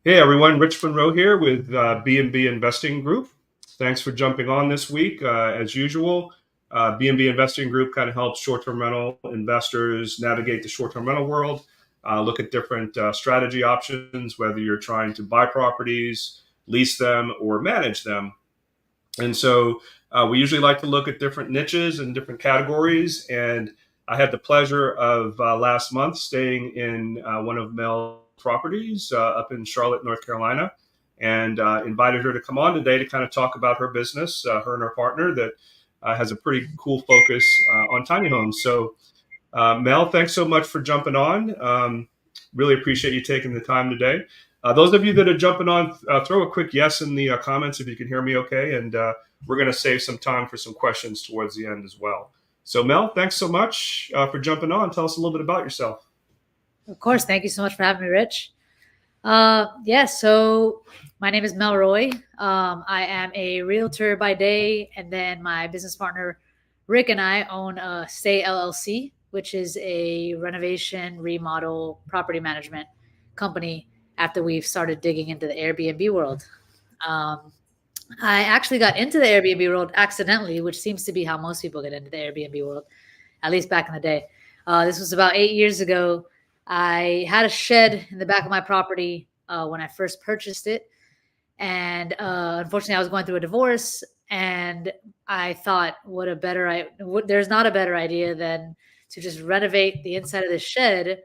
Hey everyone, Rich Monroe here with BNB Investing Group. Thanks for jumping on this week. As usual, BNB Investing Group kind of helps short-term rental investors navigate the short-term rental world, look at different strategy options, whether you're trying to buy properties, lease them, or manage them. And so we usually like to look at different niches and different categories. And I had the pleasure of last month staying in one of Mel's properties up in Charlotte, North Carolina, and invited her to come on today to kind of talk about her business, her and her partner that has a pretty cool focus on tiny homes. So Mel, thanks so much for jumping on. Really appreciate you taking the time today. Those of you that are jumping on, throw a quick yes in the comments if you can hear me okay. And we're going to save some time for some questions towards the end as well. So Mel, thanks so much for jumping on. Tell us a little bit about yourself. Of course. Thank you so much for having me, Rich. So my name is Mel Roy. I am a realtor by day, and then my business partner, Rick, and I own STAY LLC, which is a renovation, remodel, property management company after we've started digging into the Airbnb world. I actually got into the Airbnb world accidentally, which seems to be how most people get into the Airbnb world, at least back in the day. This was about 8 years ago. I had a shed in the back of my property when I first purchased it. And unfortunately, I was going through a divorce. And I thought, there's not a better idea than to just renovate the inside of the shed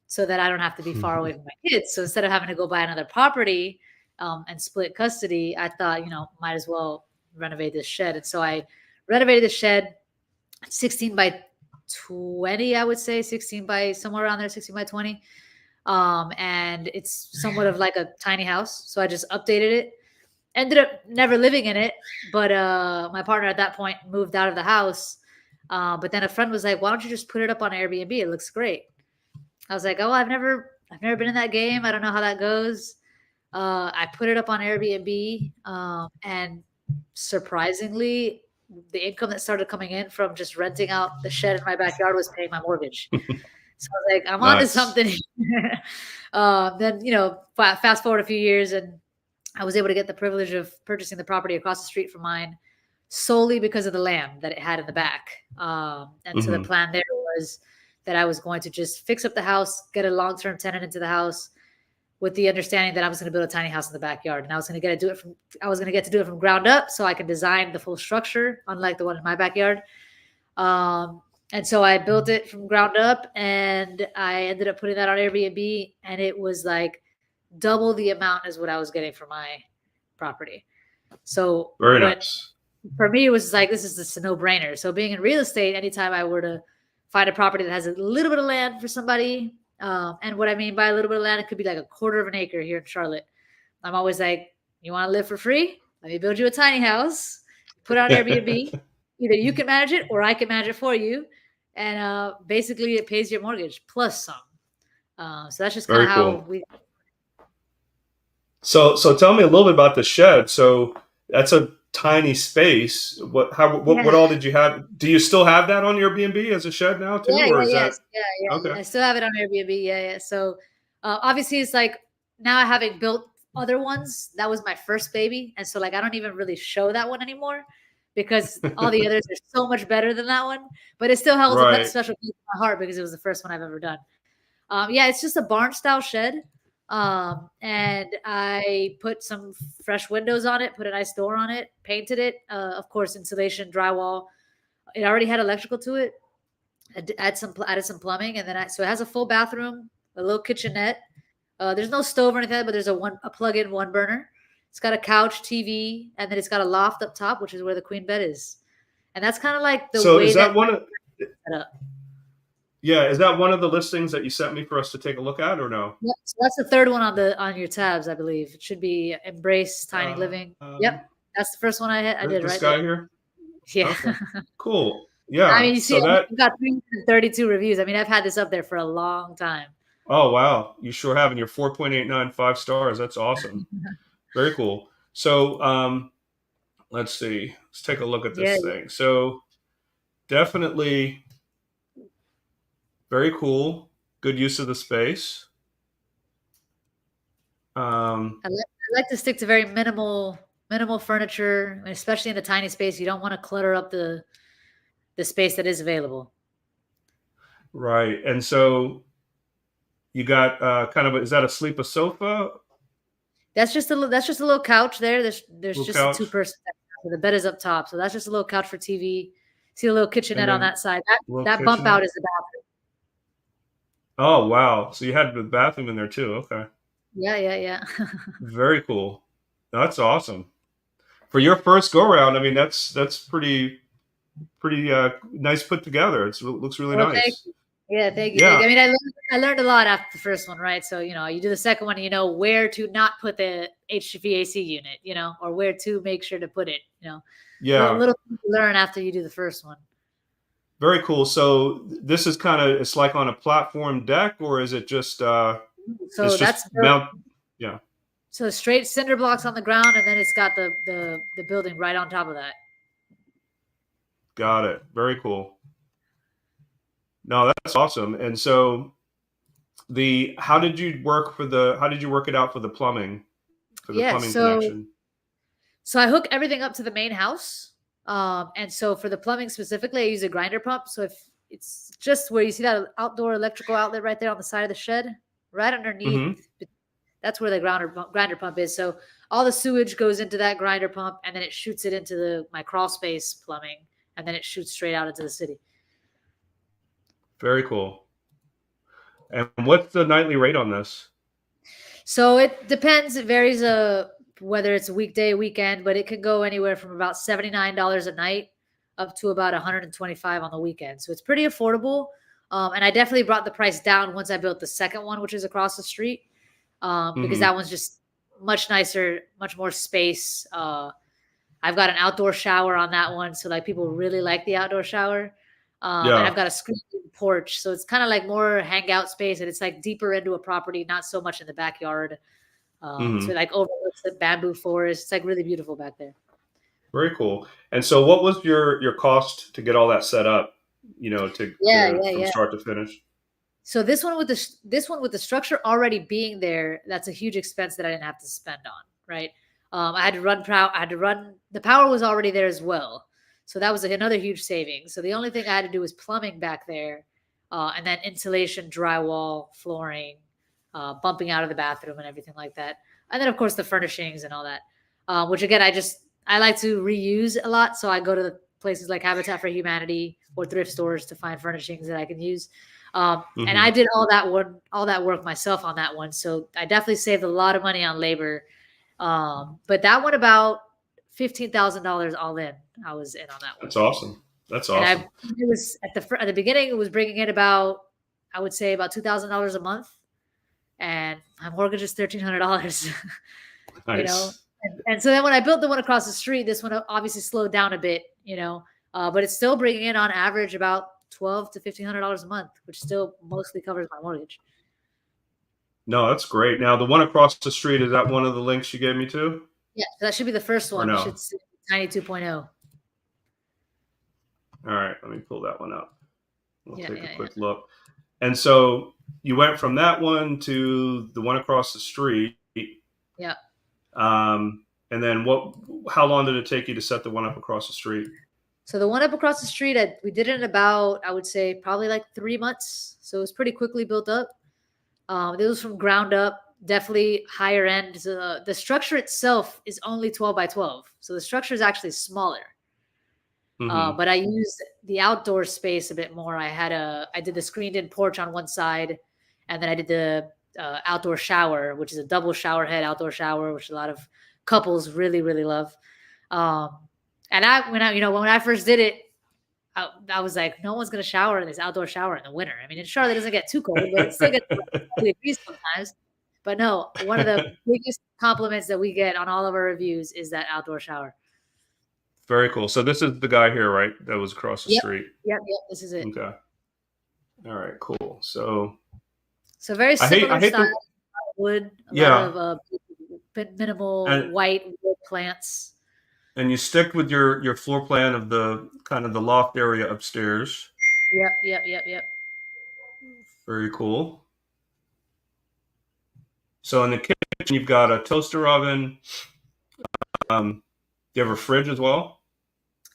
so that I don't have to be far away from my kids. So instead of having to go buy another property and split custody, I thought, might as well renovate this shed. And so I renovated the shed 16 by 20, I would say 16 by somewhere around there, 16 by 20. And it's somewhat of like a tiny house. So I just updated it, ended up never living in it. But my partner at that point moved out of the house. But then a friend was like, why don't you just put it up on Airbnb? It looks great. I was like, oh, I've never been in that game. I don't know how that goes. I put it up on Airbnb, and surprisingly, the income that started coming in from just renting out the shed in my backyard was paying my mortgage. So I was like, I'm onto something. Then, fast forward a few years, and I was able to get the privilege of purchasing the property across the street from mine solely because of the land that it had in the back. So the plan there was that I was going to just fix up the house, get a long-term tenant into the house, with the understanding that I was going to build a tiny house in the backyard, and I was going to get to do it from ground up, so I could design the full structure, unlike the one in my backyard. And so I built it from ground up, and I ended up putting that on Airbnb, and it was like double the amount as what I was getting for my property. So very nice. For me, it was like, this is just a no-brainer. So being in real estate, anytime I were to find a property that has a little bit of land for somebody, and what I mean by a little bit of land, it could be like a quarter of an acre here in Charlotte. I'm always like, you want to live for free? Let me build you a tiny house, put it on Airbnb. Either you can manage it or I can manage it for you. And basically it pays your mortgage plus some. So that's just kind of how we. So tell me a little bit about the shed. So that's a tiny space. What all did you have? Do you still have that on Airbnb as a shed now too? Yeah. Okay. I still have it on Airbnb. Yeah. So obviously it's like, now having built other ones, that was my first baby. And so like, I don't even really show that one anymore because all the others are so much better than that one, but it still holds a special place in my heart because it was the first one I've ever done. It's just a barn style shed. And I put some fresh windows on it, put a nice door on it, painted it, of course, insulation, drywall. It already had electrical to it. Added some plumbing, and then so it has a full bathroom, a little kitchenette. There's no stove or anything, but there's a plug-in one burner. It's got a couch, TV, and then it's got a loft up top, which is where the queen bed is. And that's kind of like the way that one of set up. Yeah, is that one of the listings that you sent me for us to take a look at, or no? Yeah, so that's the third one on your tabs, I believe. It should be Embrace Tiny Living. Yep, that's the first one I did. This guy here. Yeah. Okay. Cool. Yeah. I mean, you see, we've got 332 reviews. I mean, I've had this up there for a long time. Oh wow, you sure have. And you're 4.89 5 stars. That's awesome. Very cool. So let's see. Let's take a look at this thing. So definitely. Very cool. Good use of the space. I like to stick to very minimal furniture, especially in a tiny space. You don't want to clutter up the space that is available. Right. And so you got kind of is that a sleeper sofa, That's just a little couch there. There's little just a couch, two-person section. So the bed is up top. So that's just a little couch for TV. See a little and kitchenette on then that side. little That bump out kitchenette? is the bathroom. Oh wow. So you had the bathroom in there too. Okay. Yeah, yeah, yeah. Very cool. That's awesome. For your first go around, I mean that's pretty nice put together. It looks really Well, thank nice. you. Yeah, thank you, thank Yeah. you. I mean, I learned a lot after the first one, right? So, you do the second one, you know where to not put the HVAC unit, or where to make sure to put it, Yeah. little things you learn after you do the first one. Very cool. So this is kind of it's like on a platform deck, or is it just it's So just that's mount? Yeah. so straight cinder blocks on the ground, and then it's got the building right on top of that. Got it. Very cool. No, that's awesome. And so the how did you work it out for the plumbing Yeah, so connection? so I hook everything up to the main house. And so for the plumbing specifically, I use a grinder pump. So if it's just where you see that outdoor electrical outlet right there on the side of the shed, right underneath, Mm-hmm. that's where the grinder pump is. So all the sewage goes into that grinder pump, and then it shoots it into my crawl space plumbing, and then it shoots straight out into the city. Very cool. And what's the nightly rate on this? So it depends. It varies whether it's a weekday, weekend, but it can go anywhere from about $79 a night up to about 125 on the weekend. So it's pretty affordable. And I definitely brought the price down once I built the second one, which is across the street, because Mm-hmm. that one's just much nicer, much more space. I've got an outdoor shower on that one, so like people really like the outdoor shower. And I've Yeah. got a screen porch, so it's kind of like more hangout space, and it's like deeper into a property, not so much in the backyard. So it Mm-hmm. like overlooks the bamboo forest. It's like really beautiful back there. Very cool. And so what was your cost to get all that set up, Yeah, to yeah, from yeah. start to finish? So this one with the structure already being there, that's a huge expense that I didn't have to spend on, right? I had to run power. I had to run. The power was already there as well, so that was another huge saving. So the only thing I had to do was plumbing back there, and then insulation, drywall, flooring, bumping out of the bathroom, and everything like that. And then of course the furnishings and all that. Which again, I like to reuse a lot, so I go to the places like Habitat for Humanity or thrift stores to find furnishings that I can use. And I Mm-hmm. did all that work myself on that one. So I definitely saved a lot of money on labor. But that one about $15,000 all in. I was in on that one, That's awesome. That's and awesome. it was at the beginning. It was bringing in about, I would say, about $2,000 a month, and my mortgage is $1,300. you know, Nice. and so then when I built the one across the street, this one obviously slowed down a bit. But it's still bringing in on average about $1,200 to $1,500 a month, which still mostly covers my mortgage. No, that's great. Now, the one across the street, is that one of the links you gave me to, Yeah, so that should be the first or one. You no? should see Tiny 2.0. All right, let me pull that one up. We'll Yeah, take a yeah, yeah. quick look. And so you went from that one to the one across the street. Yeah. And then how long did it take you to set the one up across the street? So the one up across the street, we did it in about, I would say, probably like 3 months. So it was pretty quickly built up. It was from ground up, definitely higher end. The structure itself is only 12 by 12. So the structure is actually smaller. Mm-hmm. But I used the outdoor space a bit more. I did the screened in porch on one side, and then I did the outdoor shower, which is a double shower head outdoor shower, which a lot of couples really, really love. Um, and when I first did it, I was like, no one's going to shower in this outdoor shower in the winter. I mean, in Charlotte, it doesn't get too cold, but it still gets like 40 degrees sometimes. But no, one of the biggest compliments that we get on all of our reviews is that outdoor shower. Very cool. So this is the guy here, right? That was across the Yep, street. yep, yep. This is it. Okay. All right. Cool. So So very I similar hate style the wood, a lot yeah, of minimal and white wood plants. and you stick with your floor plan of the kind of the loft area upstairs. Yep, yep, yep, yep. Very cool. So in the kitchen, you've got a toaster oven. Do you have a fridge as well?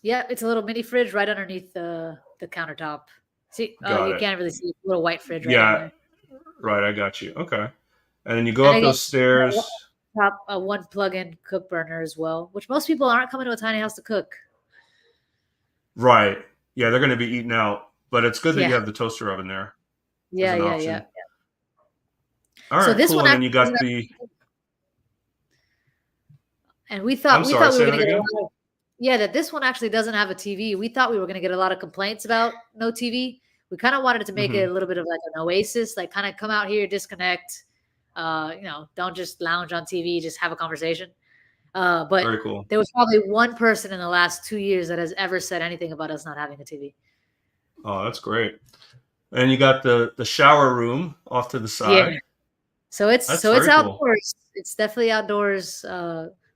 Yeah, it's a little mini fridge right underneath the countertop. See, Got you it. can't really see a little white fridge right in Yeah, there. right. I got you. Okay. And then you go And up again, those stairs. top one plug-in cook burner as well, which most people aren't coming to a tiny house to cook. Right. Yeah, they're going to be eating out, but it's good that you Yeah, have the toaster oven there as yeah, an yeah, yeah. option. All So right, this cool. one And then you actually got doesn't the. and we I'm thought we sorry. thought we Say were that gonna get a again. lot of yeah, that this one actually doesn't have a TV. We thought we were gonna get a lot of complaints about no TV. We kind of wanted to make Hmm. it a little bit of like an oasis, like kind of come out here, disconnect, don't just lounge on TV, just have a conversation. But Very cool. there was probably one person in the last 2 years that has ever said anything about us not having a TV. Oh, that's great. And you got the shower room off to the Yeah. side. That's So it's very cool. outdoors. It's definitely outdoors.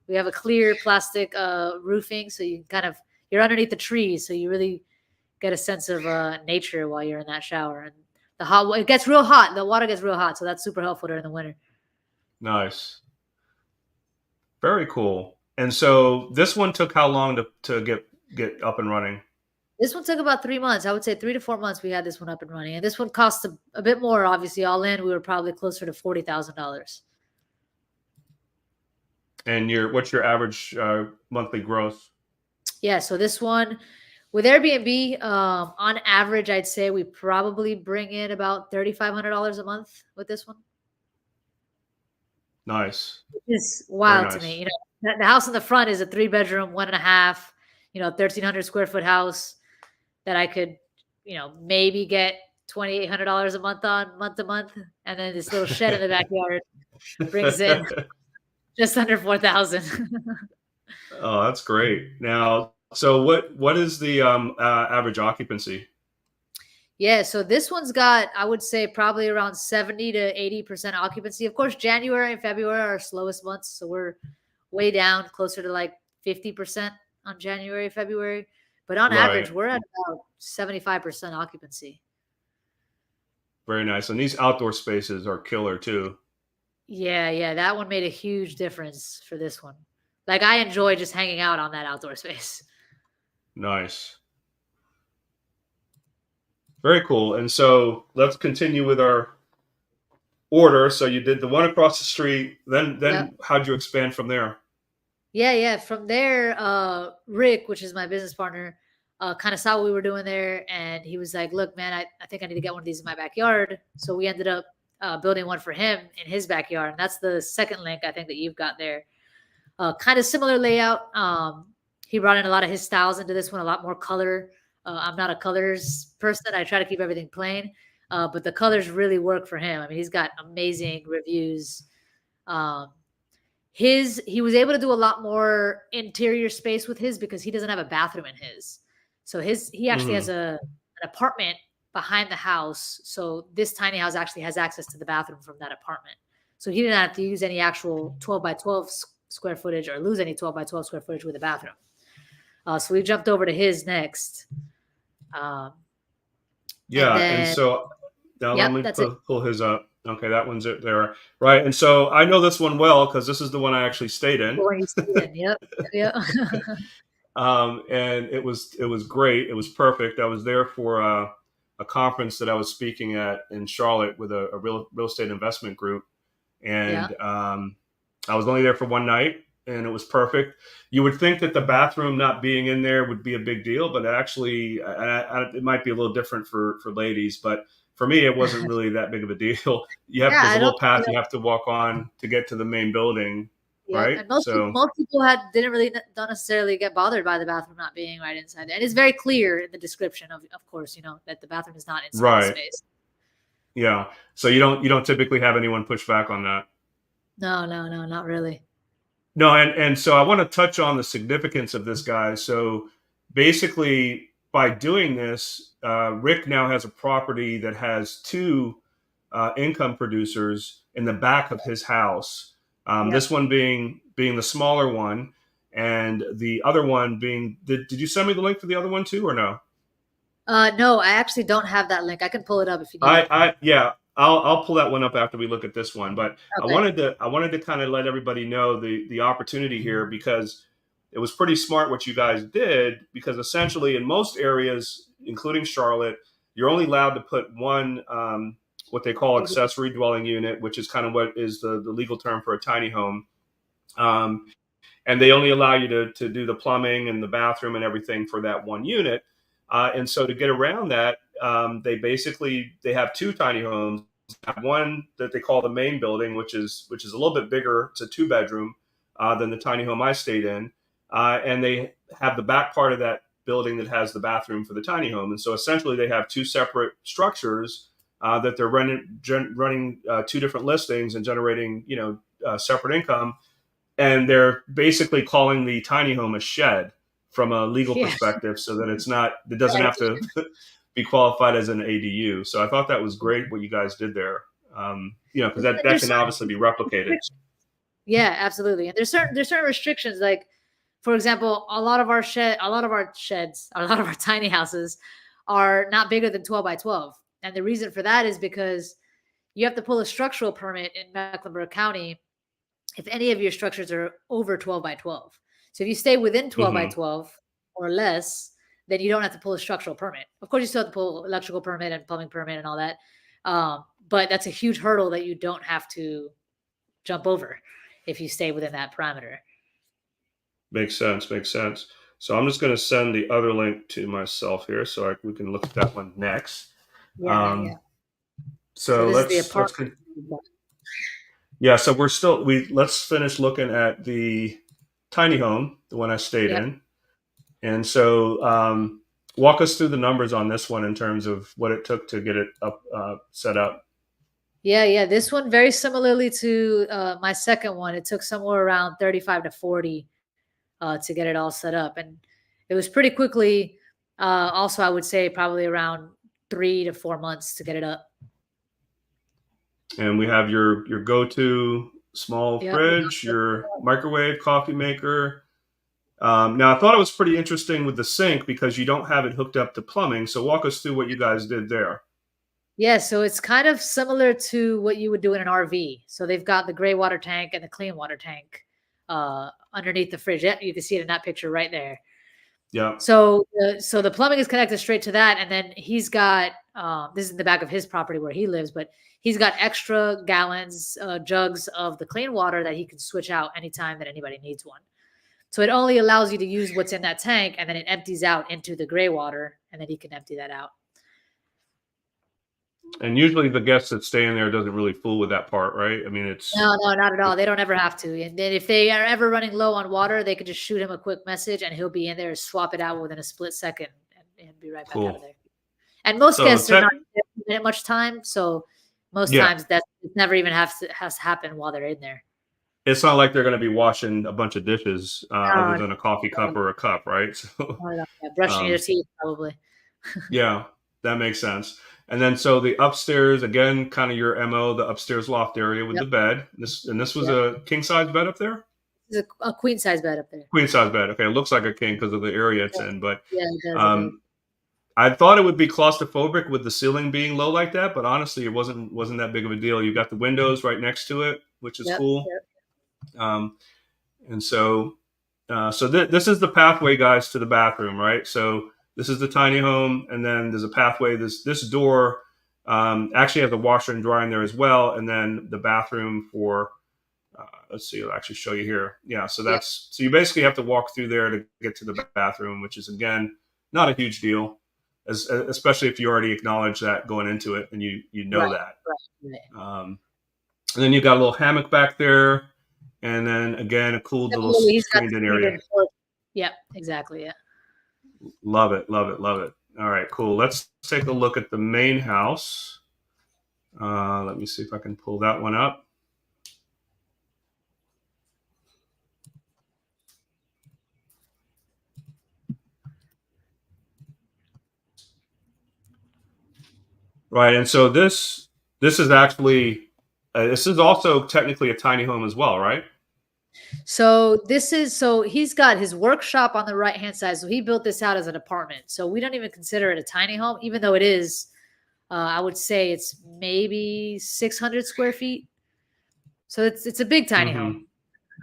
We have a clear plastic roofing, so you kind of you're underneath the trees, so you really get a sense of nature while you're in that shower. And it gets real hot. The water gets real hot, so that's super helpful during the winter. Nice. Very cool. And so this one took how long to get up and running? This one took about 3 months. I would say 3 to 4 months. We had this one up and running, and this one cost a bit more. Obviously, all in, we were probably closer to $40,000. And what's your average monthly gross? Yeah. So this one with Airbnb, on average, I'd say we probably bring in about $3,500 a month with this one. Nice. It's Very wild to me. nice. The house in the front is a 3 bedroom, 1.5, 1,300 square foot house that I could, maybe get $2,800 a month on month to month. And then this little shed in the backyard brings in just under 4,000. Oh, that's great. Now, so what is the average occupancy? Yeah, so this one's got, I would say, probably around 70 to 80% occupancy. Of course, January and February are our slowest months, so we're way down, closer to like 50% on January, February. But on average, Right. we're at about 75% occupancy. Very nice. And these outdoor spaces are killer too. Yeah, yeah, that one made a huge difference for this one. Like I enjoy just hanging out on that outdoor space. Nice. Very cool. And so let's continue with our order. So you did the one across the street. Then Yep. how'd you expand from there? Yeah, yeah. From there, Rick, which is my business partner, kind of saw what we were doing there, and he was like, "Look, man, I think I need to get one of these in my backyard." So we ended up building one for him in his backyard, and that's the second link I think that you've got there. Kind of similar layout. He brought in a lot of his styles into this one, a lot more color. I'm not a colors person. I try to keep everything plain, but the colors really work for him. I mean, he's got amazing reviews. Um, he was able to do a lot more interior space with his because he doesn't have a bathroom in his. So he actually has Hmm. an apartment behind the house. So this tiny house actually has access to the bathroom from that apartment. So he didn't have to use any actual 12 by 12 square footage or lose any 12 by 12 square footage with a bathroom. So we jumped over to his next. Um, and Yeah. And then, so now let yep, me that's it. pull his up. Okay, that one's it there. Right. And so I know this one well because this is the one I actually stayed The in. one you see in. Yep. Yep. And it was great. It was perfect. I was there for a conference that I was speaking at in Charlotte with a real estate investment group, Yeah. and I was only there for one night, and it was perfect. You would think that the bathroom not being in there would be a big deal, but actually, it might be a little different for ladies, but for me, it wasn't really that big of a deal. Yeah. There's a I don't, little path you have to walk on to get to the main building, Yep, right? and most people didn't really don't necessarily get bothered by the bathroom not being right inside there. And it's very clear in the description of course, that the bathroom is not inside the Right. space. Yeah. So you don't typically have anyone push back on that. No, no, no, not really. No, and so I want to touch on the significance of this guy. So basically, by doing this, Rick now has a property that has two income producers in the back of his house. This Yep. one being the smaller one, and the other one being. Did you send me the link for the other one too, or no? No, I actually don't have that link. I can pull it up if you need I it. I yeah I'll pull that one up after we look at this one. But Okay. I wanted to kind of let everybody know the opportunity here, because it was pretty smart what you guys did, because essentially in most areas, including Charlotte, you're only allowed to put one what they call accessory dwelling unit, which is kind of what is the legal term for a tiny home. Um, and they only allow you to do the plumbing and the bathroom and everything for that one unit. And so to get around that, they have two tiny homes. One that they call the main building, which is a little bit bigger. It's a 2-bedroom than the tiny home I stayed in, and they have the back part of that building that has the bathroom for the tiny home. And so essentially, they have two separate structures that they're running two different listings and generating separate income, and they're basically calling the tiny home a shed from a legal Yeah. perspective, so that it doesn't have to be qualified as an ADU. So I thought that was great what you guys did there. Because that There's can obviously be replicated. Yeah, absolutely. And there's certain restrictions. Like, for example, a lot of our sheds, a lot of our tiny houses are not bigger than 12 by 12. And the reason for that is because you have to pull a structural permit in Mecklenburg County if any of your structures are over 12 by 12. So if you stay within 12 by Hmm. 12 or less, then you don't have to pull a structural permit. Of course, you still have to pull electrical permit and plumbing permit and all that. But that's a huge hurdle that you don't have to jump over if you stay within that parameter. Makes sense. Makes sense. So I'm just going to send the other link to myself here, so we can look at that one next. Yeah, yeah. Um, So so this is the let's apartment. yeah. So let's finish looking at the tiny home, the one I stayed Yep. in. And so, walk us through the numbers on this one in terms of what it took to get it up, set up. Yeah, yeah. This one very similarly to my second one. It took somewhere around 35 to 40 to get it all set up, and it was pretty quickly. Also, I would say probably around 3 to 4 months to get it up. And we have your go-to small Yep. fridge, your microwave, coffee maker. Now, I thought it was pretty interesting with the sink because you don't have it hooked up to plumbing. So, walk us through what you guys did there. Yeah, so it's kind of similar to what you would do in an RV. So they've got the gray water tank and the clean water tank underneath the fridge. Yeah, you can see it in that picture right there. Yeah. So the plumbing is connected straight to that, and then he's got this is in the back of his property where he lives, but he's got extra gallons, jugs of the clean water that he can switch out anytime that anybody needs one. So it only allows you to use what's in that tank, and then it empties out into the gray water, and then he can empty that out. And usually the guests that stay in there doesn't really fool with that part, right? I mean, No, no, not at all. They don't ever have to. And then if they are ever running low on water, they could just shoot him a quick message and he'll be in there, swap it out within a split second and be right back out of cool. there. And most So, guests are not in much time. So most yeah, times that never even has to happen while they're in there. it's not like they're going to be washing a bunch of dishes other No, than a coffee cup or a cup, right? So, no, no. Yeah, brushing your um, teeth probably. yeah, that makes sense. And then so the upstairs, again, kind of your MO, the upstairs loft area with Yep. the bed. This was Yep. a king size bed up there? There's a queen size bed up there. Queen size bed. Okay, it looks like a king because of the area it's in, but Yeah, it does. It does. um, I thought it would be claustrophobic with the ceiling being low like that, but honestly, it wasn't that big of a deal. You got the windows right next to it, which is Yep. cool. Yep. And so this is the pathway, guys, to the bathroom, right? So this is the tiny home, and then there's a pathway. This door actually has a washer and dryer in there as well, and then the bathroom for. Let's see. I'll actually show you here. Yeah. So Yep. so you basically have to walk through there to get to the bathroom, which is again not a huge deal, especially if you already acknowledge that going into it and you know Right. that. Right. And then you got a little hammock back there, and then again a cool little He's got screened in screened area. in porch. Yep. Exactly. Yeah. Love it, love it, love it. All right, cool. Let's take a look at the main house. Let me see if I can pull that one up. Right, and so this is actually this is also technically a tiny home as well, right? So he's got his workshop on the right hand side. So he built this out as an apartment. So we don't even consider it a tiny home, even though it is I would say it's maybe 600 square feet. So it's a big tiny home.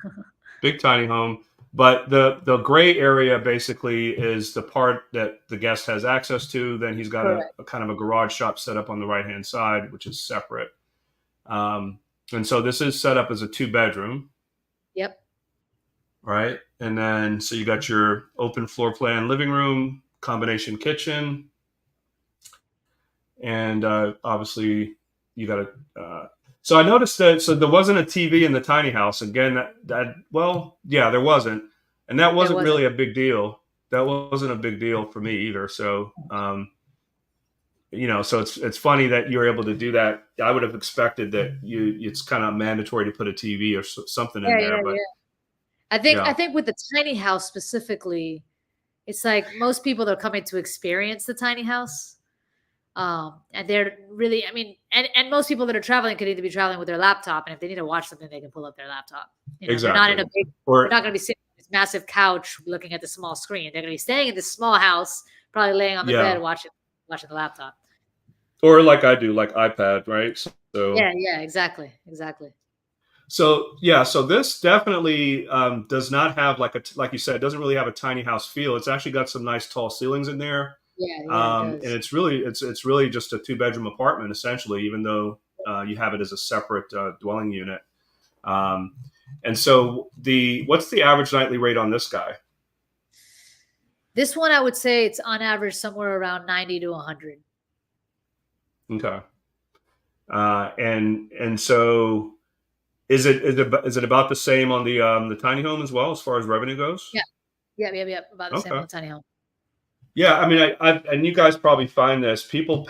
Mm-hmm. Big tiny home. But the gray area basically is the part that the guest has access to. Then he's got Correct. a kind of a garage shop set up on the right hand side, which is separate. And so this is set up as a 2 bedroom, Yep. right? And then so you got your open floor plan living room, combination kitchen, and obviously you got a. So I noticed that so there wasn't a TV in the tiny house. Again, well, yeah, there wasn't, and that There wasn't wasn't. really a big deal. That wasn't a big deal for me either. So so it's funny that you're able to do that. I would have expected that it's kind of mandatory to put a TV or something in Yeah, there, yeah, but yeah. I yeah, think with the tiny house specifically, it's like most people that are coming to experience the tiny house. And they're really, I mean, and most people that are traveling could either be traveling with their laptop, and if they need to watch something, they can pull up their laptop. They're not in exactly. a big, they're Or not going to be sitting on this massive couch looking at the small screen. They're going to be staying in this small house, probably laying on the yeah, bed watching the laptop. or like I do, like iPad, right? So Yeah, yeah, exactly, exactly. yeah, so this definitely does not have like you said, it doesn't really have a tiny house feel. It's actually got some nice tall ceilings in there, Yeah, yeah, it and does. it's really just a 2 bedroom apartment essentially, even though you have it as a separate dwelling unit. Um, and so what's the average nightly rate on this guy? This one, I would say it's on average somewhere around 90 to 100. Okay, and so is it about the same on the tiny home as well as far as revenue goes? Yeah, yeah, yeah, yeah. About the same on Okay. the tiny home. Yeah, I mean, and you guys probably find this. People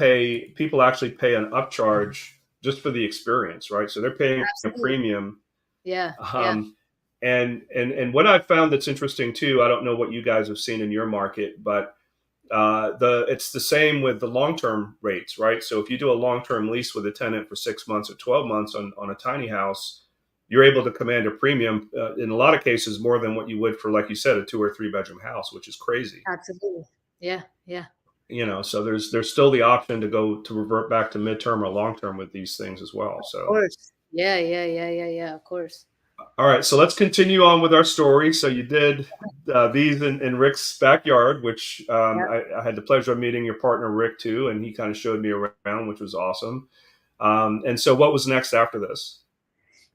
actually pay an upcharge just for the experience, right? So they're paying a Absolutely. premium. Yeah, yeah. Um, and what I've found that's interesting too. I don't know what you guys have seen in your market, but it's the same with the long term rates, right? So if you do a long term lease with a tenant for 6 months or 12 months on a tiny house, you're able to command a premium in a lot of cases more than what you would for, like you said, a 2 or 3 bedroom house, which is crazy. Absolutely. Yeah, yeah. So there's still the option to revert back to midterm or long term with these things as well. Of So course. Yeah, yeah, yeah, yeah, yeah. Of course. all right, so let's continue on with our story. So you did these in Rick's backyard, which Yep. I had the pleasure of meeting your partner Rick too, and he kind of showed me around, which was awesome. And so what was next after this?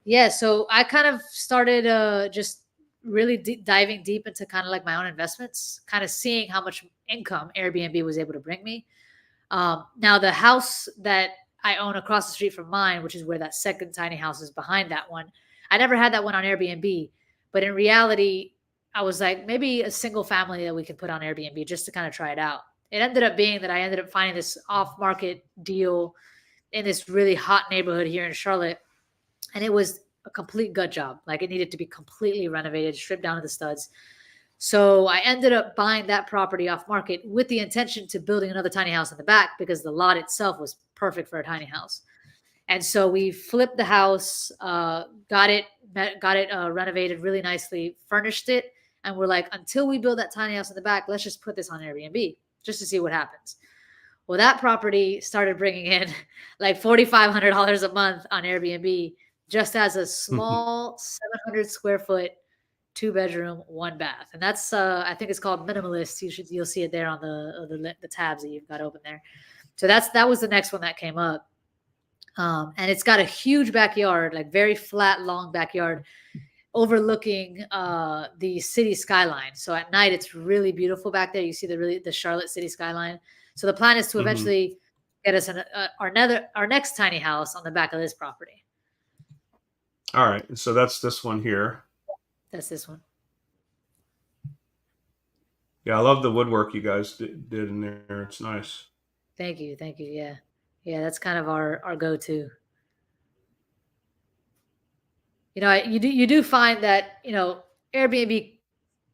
Yeah. So I kind of started just really diving deep into kind of like my own investments, kind of seeing how much income Airbnb was able to bring me. Now, the house that I own across the street from mine, which is where that second tiny house is behind that one, I never had that one on Airbnb. But in reality, I was like, maybe a single family that we could put on Airbnb just to kind of try it out. It ended up being that I ended up finding this off market deal in this really hot neighborhood here in Charlotte. And it was a complete gut job. Like it needed to be completely renovated, stripped down to the studs. So I ended up buying that property off market with the intention to building another tiny house in the back because the lot itself was perfect for a tiny house. And so we flipped the house, got it renovated really nicely, furnished it, and we're like, until we build that tiny house in the back, let's just put this on Airbnb just to see what happens. Well, that property started bringing in like $4,500 a month on Airbnb just as a small 700 square foot 2 bedroom, 1 bath, and that's I think it's called minimalist. You'll see it there on the tabs that you've got open there. So that was the next one that came up, and it's got a huge backyard, like very flat, long backyard, overlooking the city skyline. So at night, it's really beautiful back there. You see the Charlotte city skyline. So the plan is to Hmm. eventually get us our next tiny house on the back of this property. All right, so that's this one here. That's this one. Yeah, I love the woodwork you guys did in there. It's nice. Thank you, thank you. Yeah, yeah. That's kind of our go to. You do find that Airbnb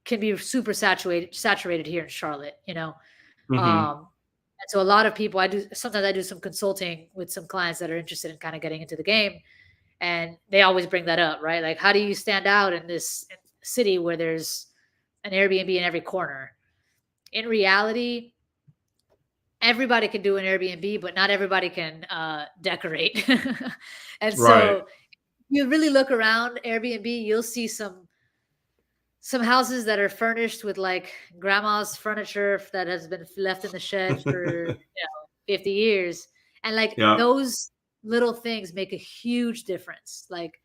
can be super saturated here in Charlotte. Hmm. Um, and so a lot of people, sometimes I do some consulting with some clients that are interested in kind of getting into the game, and they always bring that up, right? Like, how do you stand out in this city where there's an Airbnb in every corner? In reality, everybody can do an Airbnb, but not everybody can decorate. And Right. so you really look around Airbnb, you'll see some houses that are furnished with like grandma's furniture that has been left in the shed for 50 years. And like Yeah. those little things make a huge difference. Like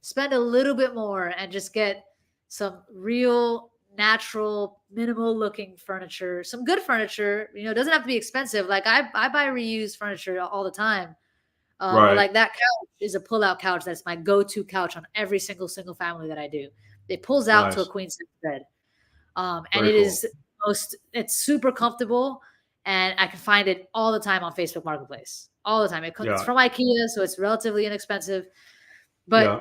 spend a little bit more and just get some real natural minimal looking furniture, some good furniture. It doesn't have to be expensive. Like I buy reused furniture all the time. But Right. like that couch is a pull-out couch. That's my go-to couch on every single family that I do. It pulls out to a Nice. queen size bed. And Very it cool. is it's super comfortable, and I can find it all the time on Facebook Marketplace. All the time. It's Yeah. from IKEA, so it's relatively inexpensive. But Yeah.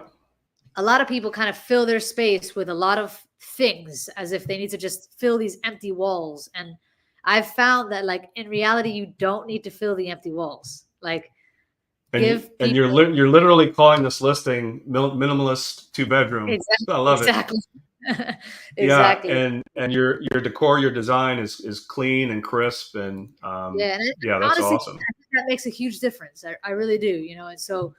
a lot of people kind of fill their space with a lot of things as if they need to just fill these empty walls. And I've found that like in reality, you don't need to fill the empty walls. Like give And people you're literally calling this listing minimalist 2 bedroom. exactly, I love it. exactly, Yeah, exactly. and your decor, your design is clean and crisp, and Yeah, and yeah, that's honestly, awesome. I think that makes a huge difference. I really do, And so,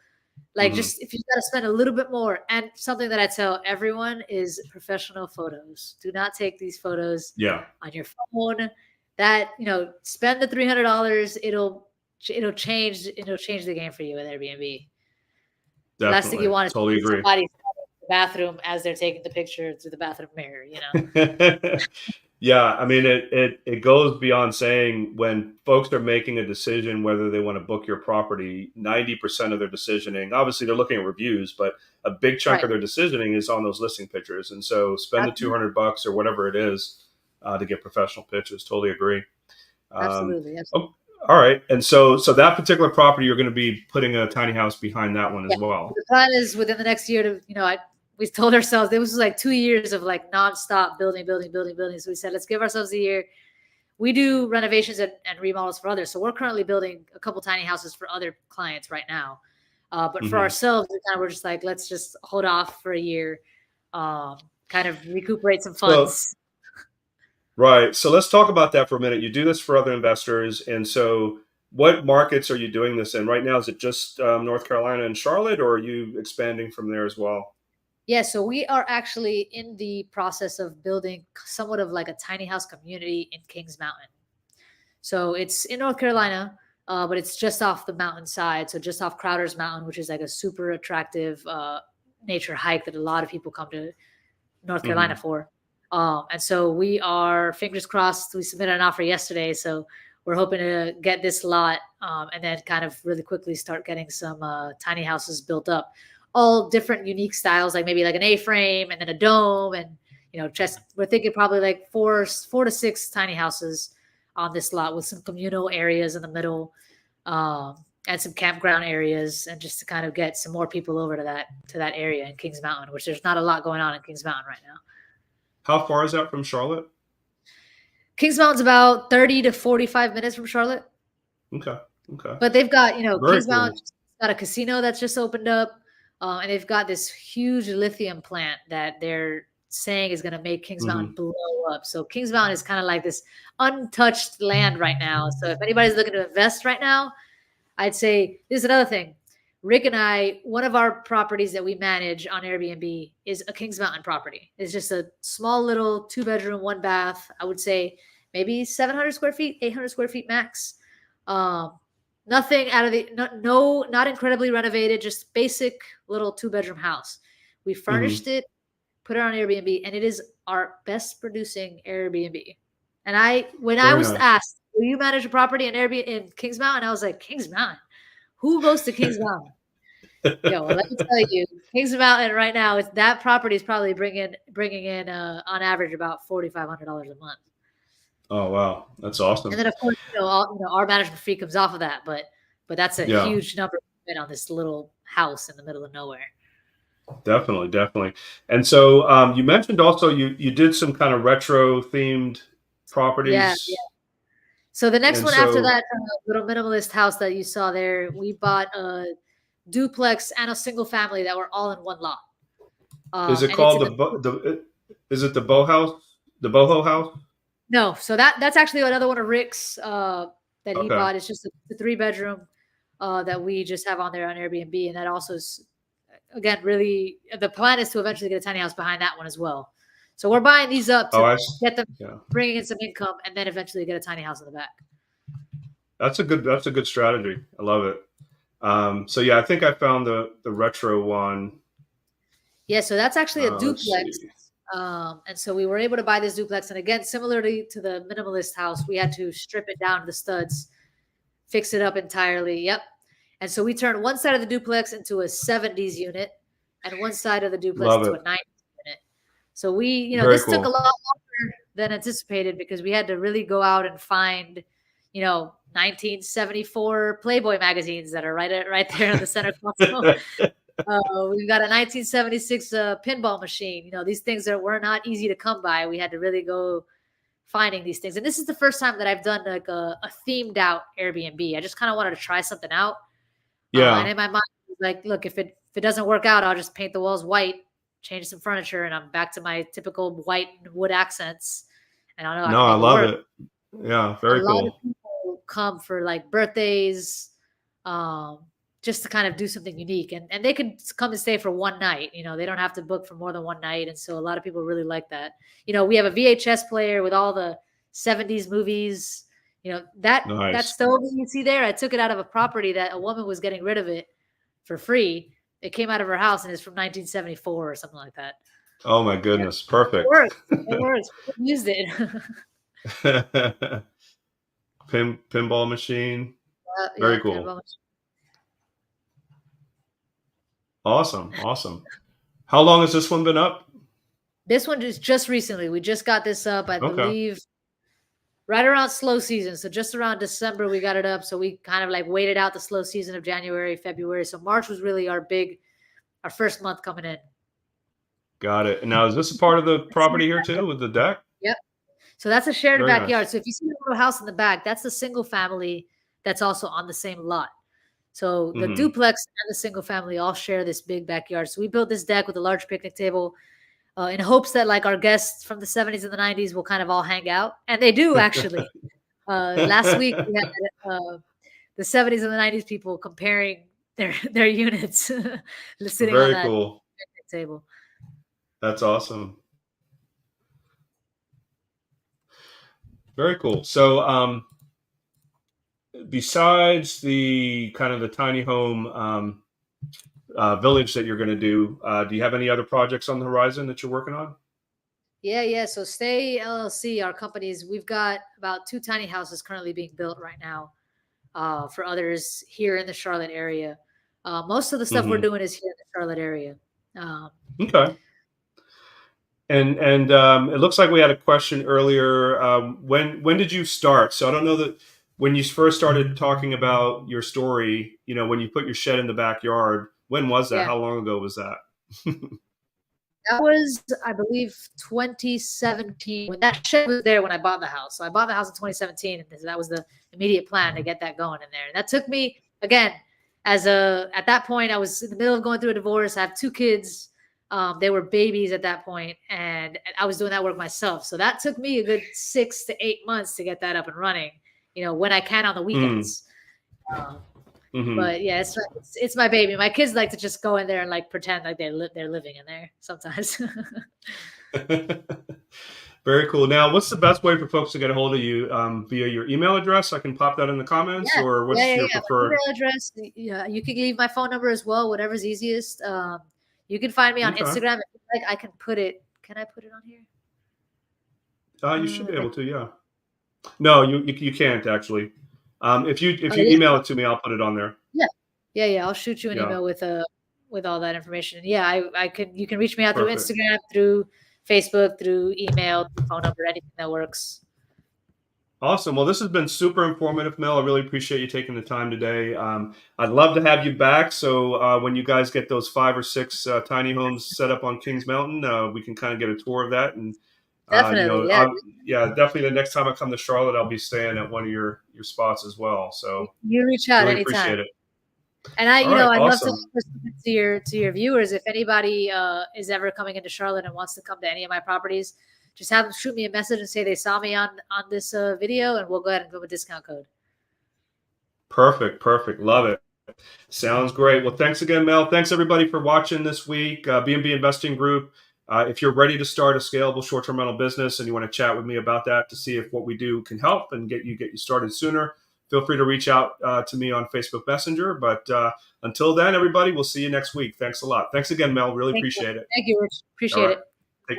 like, Hmm. just if you got to spend a little bit more, and something that I tell everyone is professional photos. Do not take these photos Yeah, on your phone. That spend the $300. It'll change the game for you with Airbnb. Last thing you definitely, want is to totally see agree. somebody in the bathroom as they're taking the picture through the bathroom mirror. Yeah, I mean, it goes beyond saying when folks are making a decision whether they want to book your property, 90% of their decisioning, obviously they're looking at reviews, but a big chunk Right. of their decisioning is on those listing pictures. And so spend the Absolutely. $200 or whatever it is to get professional pictures. Totally agree. Um, Absolutely. oh, all right. And so that particular property, you're going to be putting a tiny house behind that one Yeah. as well. The plan is within the next year to, we told ourselves this was like 2 years of like nonstop building, building, building, building. So we said, let's give ourselves a year. We do renovations and remodels for others. So we're currently building a couple tiny houses for other clients right now. But for Hmm. ourselves, we're just like, let's just hold off for a year, kind of recuperate some So funds. right. So let's talk about that for a minute. You do this for other investors. And so what markets are you doing this in? Right now, is it just North Carolina and Charlotte, or are you expanding from there as well? Yeah, so we are actually in the process of building somewhat of like a tiny house community in Kings Mountain. So it's in North Carolina, but it's just off the mountainside. So just off Crowder's Mountain, which is like a super attractive nature hike that a lot of people come to North Carolina Hmm. for. And so we are fingers crossed. We submitted an offer yesterday, so we're hoping to get this lot and then kind of really quickly start getting some tiny houses built up, all different unique styles, like maybe like an A-frame and then a dome, and just we're thinking probably like four to six tiny houses on this lot with some communal areas in the middle. And some campground areas, and just to kind of get some more people over to that area in Kings Mountain, which there's not a lot going on in Kings Mountain right now. How far is that from Charlotte? Kings Mountain's about 30 to 45 minutes from Charlotte, Okay. Okay. but they've got Very Kings Mountain cool. got a casino that's just opened up, and they've got this huge lithium plant that they're saying is going to make Kings Mountain Hmm. blow up. So Kings Mountain is kind of like this untouched land right now. So if anybody's looking to invest right now, I'd say this is another thing. Rick and I, one of our properties that we manage on Airbnb is a Kings Mountain property. It's just a small little 2 bedroom, 1 bath. I would say maybe 700 square feet, 800 square feet max. Um, Nothing out of the no, not incredibly renovated, just basic little 2 bedroom house. We Hmm. furnished it, put it on Airbnb, and it is our best producing Airbnb. And when I Very was nice. asked, "Will you manage a property in Airbnb in Kings Mountain?" I was like, "Kings Mountain? Who goes to Kings Mountain?" Yo, well, let me tell you, Kings Mountain right now, it's that property is probably bringing in on average about $4,500 a month. Oh, wow. That's And awesome. then of course, our management fee comes off of that, but that's a Yeah, huge number on this little house in the middle of nowhere. definitely. Definitely. And so you mentioned also you did some kind of retro themed Yeah, yeah. properties. So the next And one after so that little minimalist house that you saw there, we bought a duplex and a single family that were all in one lot. is it And it's called in the is it the Boho House? The Boho House? no, so that's actually another one of Rick's that he Okay. bought. It's just a 3-bedroom that we just have on there on Airbnb. And that also is, again, really, the plan is to eventually get a tiny house behind that one as well. So we're buying these up Oh, to get them, yeah. bringing in some income, and then eventually get a tiny house in the back. That's a good strategy. I love it. So yeah, I think I found the retro one. Yeah, so that's actually a Let's duplex. see. And so we were able to buy this duplex. And again, similarly to the minimalist house, we had to strip it down to the studs, fix it up entirely. Yep. And so we turned one side of the duplex into a 70s unit and one side of the duplex Love into it. a 90s unit. So we, Very this took a cool. lot longer than anticipated because we had to really go out and find, 1974 Playboy magazines that are right there in the center console. We've got a 1976 pinball machine. These things that were not easy to come by. We had to really go finding these things. And this is the first time that I've done like a themed out Airbnb. I just kind of wanted to try something out. And Yeah. in my mind, like, look, if it doesn't work out, I'll just paint the walls white, change some furniture, and I'm back to my typical white wood accents. And I know I No, can I make it love work. it. Yeah, A very lot of cool. people come for like birthdays, um, just to kind of do something unique, and they could come and stay for one night. They don't have to book for more than one night, and so a lot of people really like that. We have a VHS player with all the 70s movies. That Nice. stove that you see there, I took it out of a property that a woman was getting rid of it for free. It came out of her house and it's from 1974 or something like that. Oh my Yeah, goodness. it Perfect. works. It works. We used it. Pinball machine. Yeah, Very cool. pinball. Awesome. Awesome. How long has this one been up? This one is just recently. We just got this up, I Okay. believe, right around slow season. So just around December, we got it up. So we kind of like waited out the slow season of January, February. So March was really our first month coming in. Got it. And now is this a part of the property here too with the deck? Yep. So that's a shared Very backyard. nice. So if you see the little house in the back, that's the single family that's also on the same lot. So the Hmm. duplex and the single family all share this big backyard. So we built this deck with a large picnic table, in hopes that like our guests from the 70s and the 90s will kind of all hang out. And they do actually. Last week we had the 70s and the 90s people comparing their units sitting on Very that cool. picnic table. That's awesome. Very cool. So, besides the kind of the tiny home village that you're going to do you have any other projects on the horizon that you're working on? Yeah. So STAY LLC, our companies, we've got about 2 tiny houses currently being built right now, for others here in the Charlotte area. Most of the stuff we're Hmm. doing is here in the Charlotte area. Um, Okay. And it looks like we had a question earlier. When did you start? So I don't know that when you first started talking about your story, when you put your shed in the backyard, when was that? yeah, How long ago was that? that was, I believe, 2017. When that shed was there when I bought the house. So I bought the house in 2017, and that was the immediate plan to get that going in there. And that took me, again, at that point, I was in the middle of going through a divorce. I have 2 kids. They were babies at that point, and I was doing that work myself. So that took me a good 6 to 8 months to get that up and running. When I can on the Mm. weekends. Um, Hmm. But yeah, it's my baby. My kids like to just go in there and like pretend like they're living in there sometimes. Very cool. Now, what's the best way for folks to get a hold of you? Via your email address? I can pop that in the comments, Yeah, or yeah, what's yeah, your yeah. My preferred? email address. Yeah, you can leave my phone number as well. Whatever's easiest. You can find me on Okay. Instagram. If you like, I can put it. Can I put it on here? You should be If I, able to. Yeah. No, you can't actually. If oh you yeah, email it to me, I'll put it on there. yeah, yeah. I'll shoot you an Yeah. email with all that information. Yeah, I can. You can reach me out through Perfect. Instagram, through Facebook, through email, through phone number, anything that works. Awesome. Well, this has been super informative, Mel. I really appreciate you taking the time today. I'd love to have you back. So when you guys get those 5 or 6 tiny homes set up on Kings Mountain, we can kind of get a tour of that. And Definitely, yeah. yeah, definitely the next time I come to Charlotte, I'll be staying at one of your spots as well. So You reach out really anytime. appreciate it. And All right. I'd love to Awesome. offer something to your viewers. If anybody is ever coming into Charlotte and wants to come to any of my properties, just have them shoot me a message and say they saw me on this video, and we'll go ahead and give them a discount code. Perfect. Love it. Sounds great. Well, thanks again, Mel. Thanks everybody for watching this week. BNB Investing Group. If you're ready to start a scalable short-term rental business and you want to chat with me about that to see if what we do can help and get you started sooner, feel free to reach out to me on Facebook Messenger. But until then, everybody, we'll see you next week. Thanks a lot. Thanks again, Mel. Really appreciate it. Thank you, Rich. All Appreciate right. it.